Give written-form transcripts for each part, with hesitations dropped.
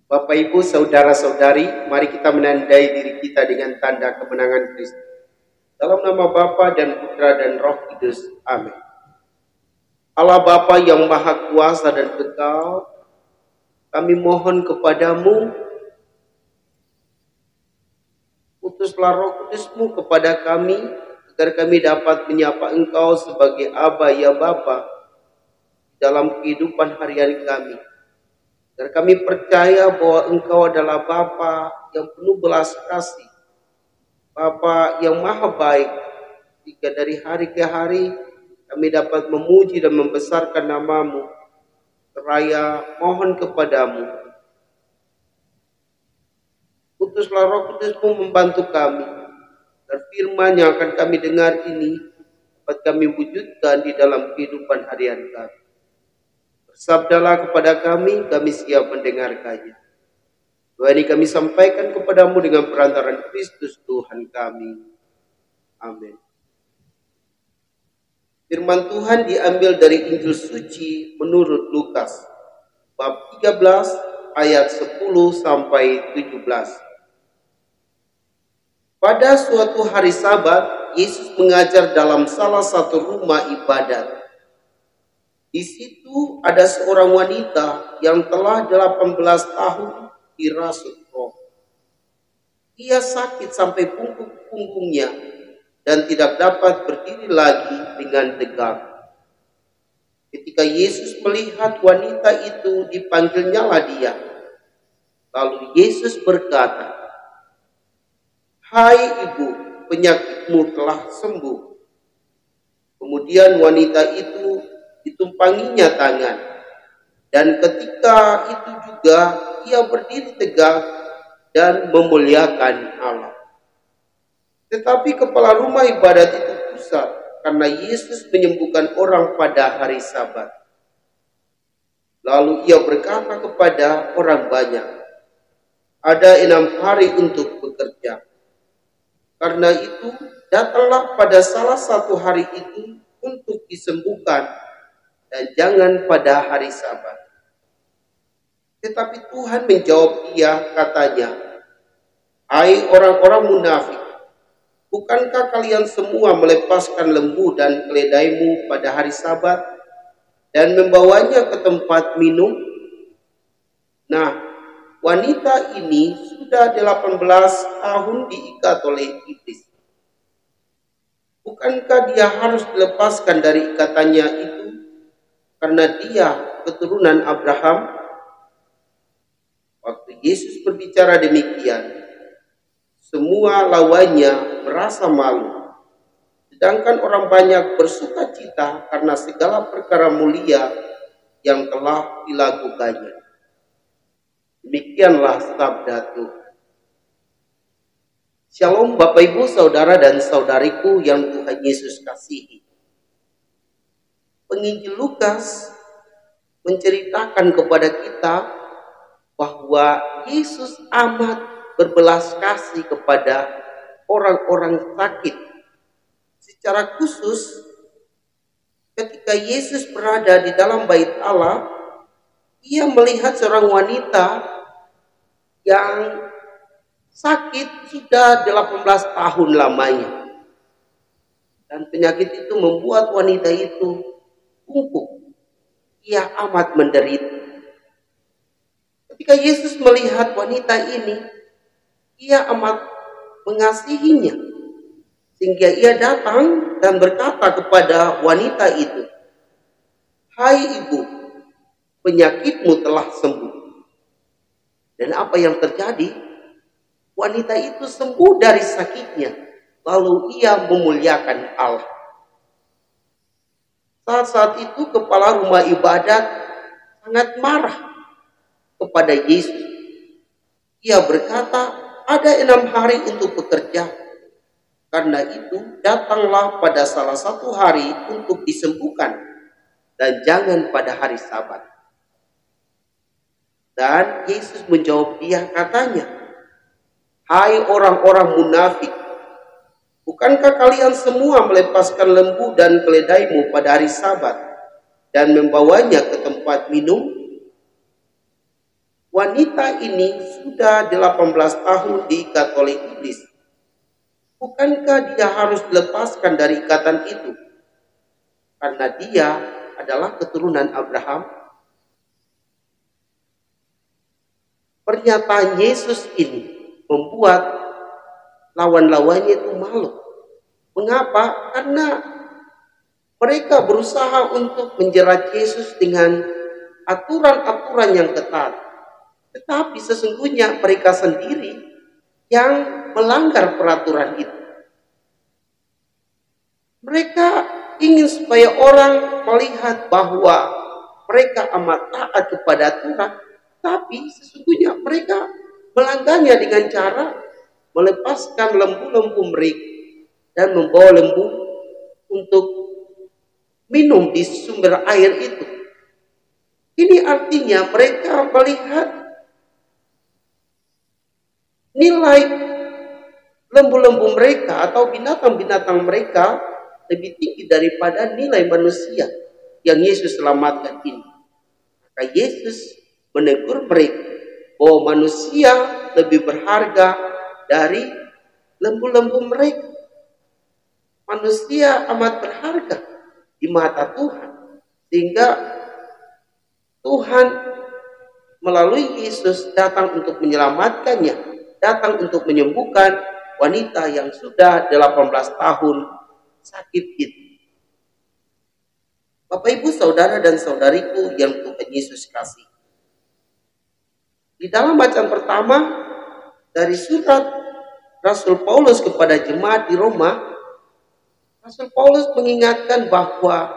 Bapak, Ibu, saudara-saudari, mari kita menandai diri kita dengan tanda kemenangan Kristus. Dalam nama Bapa dan Putra dan Roh Kudus. Amin. Allah Bapa yang Maha Kuasa dan Kekal, kami mohon kepadamu, utuslah Roh Kudus-Mu kepada kami, agar kami dapat menyapa Engkau sebagai Aba ya Bapa dalam kehidupan harian kami. Dan kami percaya bahwa Engkau adalah Bapa yang penuh belas kasih, Bapa yang maha baik, jika dari hari ke hari kami dapat memuji dan membesarkan nama-Mu. Seraya mohon kepadamu, utuslah Roh Kudus-Mu membantu kami, dan firman yang akan kami dengar ini dapat kami wujudkan di dalam kehidupan harian kami. Bersabdalah kepada kami siap mendengarkannya. Doa ini kami sampaikan kepadamu dengan perantaran Kristus Tuhan kami. Amin. Firman Tuhan diambil dari Injil suci menurut Lukas, bab 13 ayat 10 sampai 17. Pada suatu hari Sabat, Yesus mengajar dalam salah satu rumah ibadat. Di situ ada seorang wanita yang telah 18 tahun dirasuk roh. Ia sakit sampai punggungnya dan tidak dapat berdiri lagi dengan tegak. Ketika Yesus melihat wanita itu, dipanggilnyalah dia. Lalu Yesus berkata, "Hai ibu, penyakitmu telah sembuh." Kemudian wanita itu ditumpanginya tangan, dan ketika itu juga ia berdiri tegak dan memuliakan Allah. Tetapi kepala rumah ibadat itu pusat karena Yesus menyembuhkan orang pada hari Sabat. Lalu ia berkata kepada orang banyak, "Ada 6 hari untuk bekerja. Karena itu datanglah pada salah satu hari itu untuk disembuhkan, dan jangan pada hari Sabat." Tetapi Tuhan menjawab dia, katanya, "Hai orang-orang munafik, bukankah kalian semua melepaskan lembu dan keledaimu pada hari Sabat dan membawanya ke tempat minum? Nah, wanita ini sudah 18 tahun diikat oleh iblis. Bukankah dia harus dilepaskan dari ikatannya itu karena dia keturunan Abraham?" Waktu Yesus berbicara demikian, semua lawannya merasa malu, sedangkan orang banyak bersuka cita karena segala perkara mulia yang telah dilakukannya. Demikianlah sabda Tuhan. Shalom Bapak, Ibu, saudara dan saudariku yang Tuhan Yesus kasihi. Penginjil Lukas menceritakan kepada kita bahwa Yesus amat berbelas kasih kepada orang-orang sakit. Secara khusus, ketika Yesus berada di dalam bait Allah, ia melihat seorang wanita yang sakit sudah 18 tahun lamanya. Dan penyakit itu membuat wanita itu bungkuk. Ia amat menderita. Ketika Yesus melihat wanita ini, ia amat mengasihinya, sehingga ia datang dan berkata kepada wanita itu, "Hai ibu, penyakitmu telah sembuh." Dan apa yang terjadi? Wanita itu sembuh dari sakitnya, lalu ia memuliakan Allah. Saat itu kepala rumah ibadat sangat marah kepada Yesus. Ia berkata, "Ada 6 hari untuk bekerja. Karena itu datanglah pada salah satu hari untuk disembuhkan, dan jangan pada hari Sabat." Dan Yesus menjawab dia, katanya, "Hai orang-orang munafik, bukankah kalian semua melepaskan lembu dan keledaimu pada hari Sabat dan membawanya ke tempat minum? wanita ini sudah 18 tahun diikat oleh iblis. Bukankah dia harus dilepaskan dari ikatan itu? Karena dia adalah keturunan Abraham. Pernyataan Yesus ini membuat lawan-lawannya itu malu. Mengapa? Karena mereka berusaha untuk menjerat Yesus dengan aturan-aturan yang ketat. Tetapi sesungguhnya mereka sendiri yang melanggar peraturan itu. Mereka ingin supaya orang melihat bahwa mereka amat taat kepada aturan, tapi sesungguhnya mereka melanggarnya dengan cara melepaskan lembu-lembu mereka dan membawa lembu untuk minum di sumber air itu. Ini artinya mereka melihat nilai lembu-lembu mereka atau binatang-binatang mereka lebih tinggi daripada nilai manusia yang Yesus selamatkan ini. Maka Yesus menegur mereka bahwa manusia lebih berharga dari lembu-lembu mereka. Manusia amat berharga di mata Tuhan, sehingga Tuhan melalui Yesus datang untuk menyelamatkannya, datang untuk menyembuhkan wanita yang sudah 18 tahun sakit itu. Bapak Ibu, saudara dan saudariku yang Tuhan Yesus kasih. Di dalam bacaan pertama dari surat Rasul Paulus kepada jemaat di Roma, Rasul Paulus mengingatkan bahwa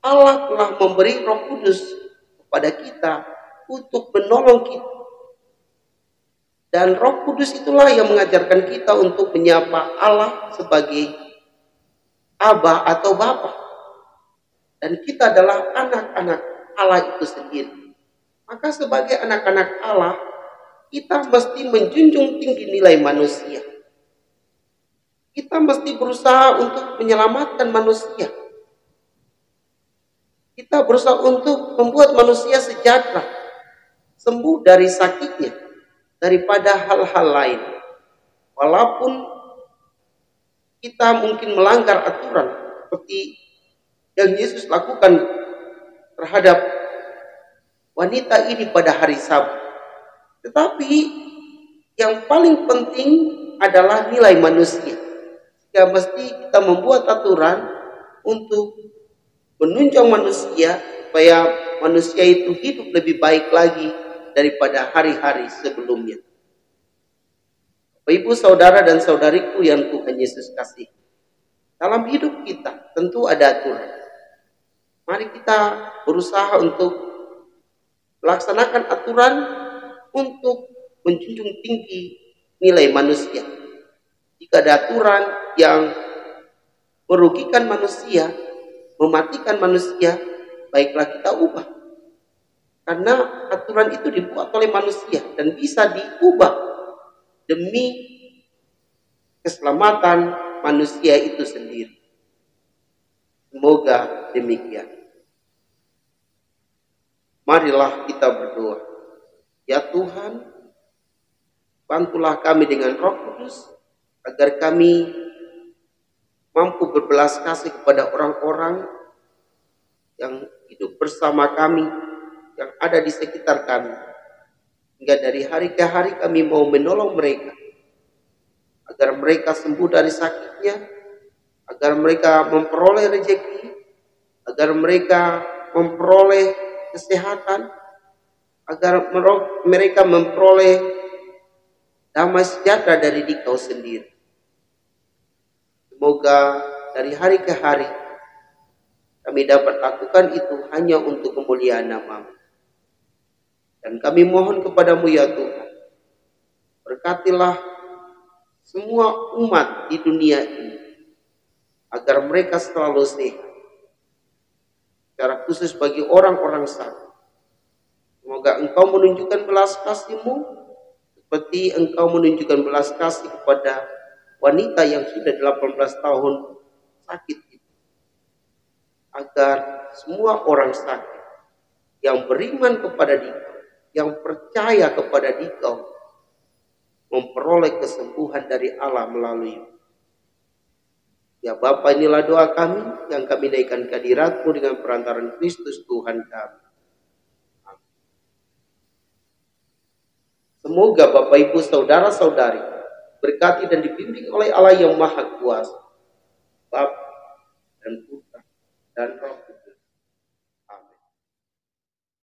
Allah telah memberi Roh Kudus kepada kita untuk menolong kita. Dan Roh Kudus itulah yang mengajarkan kita untuk menyapa Allah sebagai Aba atau Bapa. Dan kita adalah anak-anak Allah itu sendiri. Maka sebagai anak-anak Allah, kita mesti menjunjung tinggi nilai manusia. Kita mesti berusaha untuk menyelamatkan manusia. Kita berusaha untuk membuat manusia sejahtera, sembuh dari sakitnya, daripada hal-hal lain. Walaupun kita mungkin melanggar aturan seperti yang Yesus lakukan terhadap wanita ini pada hari Sabat. Tetapi yang paling penting adalah nilai manusia. Jika mesti kita membuat aturan untuk menunjang manusia supaya manusia itu hidup lebih baik lagi daripada hari-hari sebelumnya. Bapak Ibu, saudara dan saudariku yang Tuhan Yesus kasih. Dalam hidup kita tentu ada aturan. Mari kita berusaha untuk melaksanakan aturan untuk menjunjung tinggi nilai manusia. Jika ada aturan yang merugikan manusia, mematikan manusia, baiklah kita ubah. Karena aturan itu dibuat oleh manusia dan bisa diubah demi keselamatan manusia itu sendiri. Semoga demikian. Marilah kita berdoa. Ya Tuhan, bantulah kami dengan Roh Kudus agar kami mampu berbelas kasih kepada orang-orang yang hidup bersama kami, yang ada di sekitar kami. Hingga dari hari ke hari kami mau menolong mereka, agar mereka sembuh dari sakitnya, agar mereka memperoleh rezeki, agar mereka memperoleh kesehatan, agar mereka memperoleh damai sejahtera dari Dikau sendiri. Semoga dari hari ke hari kami dapat lakukan itu hanya untuk kemuliaan nama-Mu. Dan kami mohon kepadamu ya Tuhan, berkatilah semua umat di dunia ini, agar mereka selalu sehat. Secara khusus bagi orang-orang sakit. Semoga Engkau menunjukkan belas kasih-Mu, seperti Engkau menunjukkan belas kasih kepada wanita yang sudah 18 tahun sakit itu. Agar semua orang sakit yang beriman kepada Dikau yang percaya kepada Dikau memperoleh kesembuhan dari Allah melalui. Ya Bapa, inilah doa kami yang kami naikkan ke hadirat-Mu dengan perantaran Kristus Tuhan kami. Semoga Bapak Ibu Saudara-saudari berkati dan dibimbing oleh Allah yang Maha Kuasa, Bapa dan Putra dan Roh